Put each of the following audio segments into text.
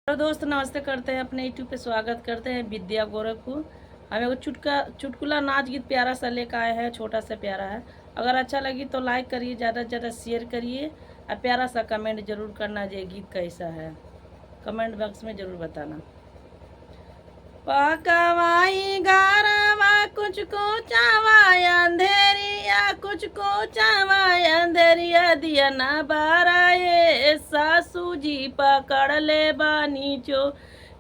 Hello दोस्त, नमस्ते करते हैं, अपने यूट्यूब पे स्वागत करते हैं। विद्या गोरखपुर हम एगो चुटकुला नाच गीत प्यारा सा लेकर आए हैं। छोटा सा प्यारा है। अगर अच्छा लगी तो लाइक करिए, ज़्यादा से ज़्यादा शेयर करिए और प्यारा सा कमेंट जरूर करना। ये गीत कैसा है कमेंट बॉक्स में ज़रूर बताना। पकवाई गारवा कुछ को चावाय अंधेरिया, कुछ को चावाय अंधेरिया, दिया ना बाराए सासू जी पकड़ ले बानी चो,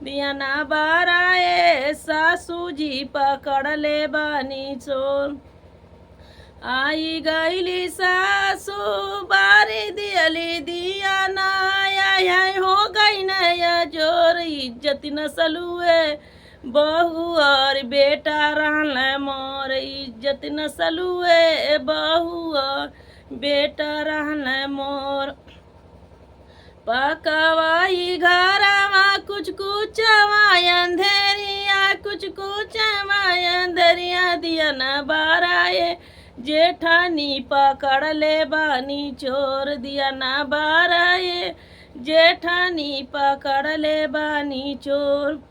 दिया ना बाराए सासू जी पकड़ ले बानी चोर। आई गईली सासू बारी दियली दिया ना, हो गई नया जोर, इज्जत न सलुए बहू और बेटा रहल मोर, इज्जत न सलुए बहू और बेटा रहल मोर। पकवाई घरवा कुछ कुचवाय अंधेरिया, कुछ कुचवाय अंधेरिया, दिया न बाराए जेठानी पकड़ ले बानी चोर, दिया न बाराए जेठानी पकड़ ले बानी चोर।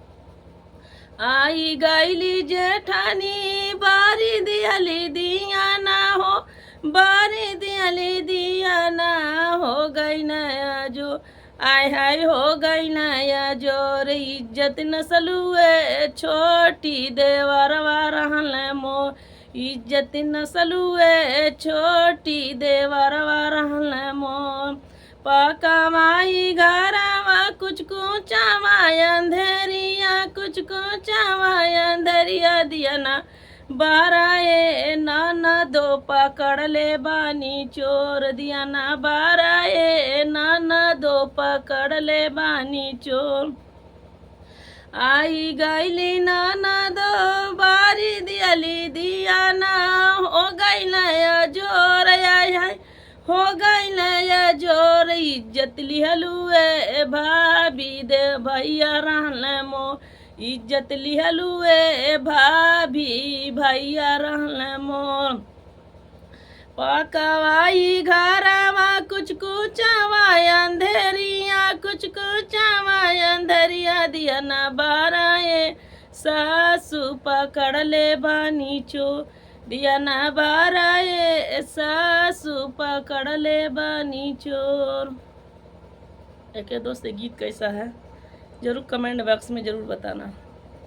आई गईली जेठानी बारी दियली दिया ना, हो बारी दियली दिया ना, हो गई नया जो आय हाय, हो गई नया जोर, इज्जत न सलुए छोटी देवरवा रहल मोर, इज्जत न सलुए छोटी देवरवा रहल मोर। पकवाई घरवा कुछ कुचवाय अंधेरिया, कुछ कुचवाय अंधेरिया, दिया ना बाराए नाना दो पकड़ ले बानी चोर, दिया ना बाराए नाना दो पकड़ ले बानी चोर। आई गईली नाना दो बारी दियली दिया ना, हो गई नया जोर, आय हाय हो गई नया जोर, इज्जत लिहलुए भाभी दे भैया रहल मोर, इज्जत लिहलुए भाभी भैया रहल मोर। पकवाई घरवा कुछ कुचवाय अंधेरिया, कुछ कुचवाय अंधेरिया, दिया ना बाराए सासू पकड़ ले बानी चोर, दिया ना बाराए सासू पकड़ ले बानी चोर। एक दोस्त गीत कैसा है जरूर कमेंट बॉक्स में ज़रूर बताना।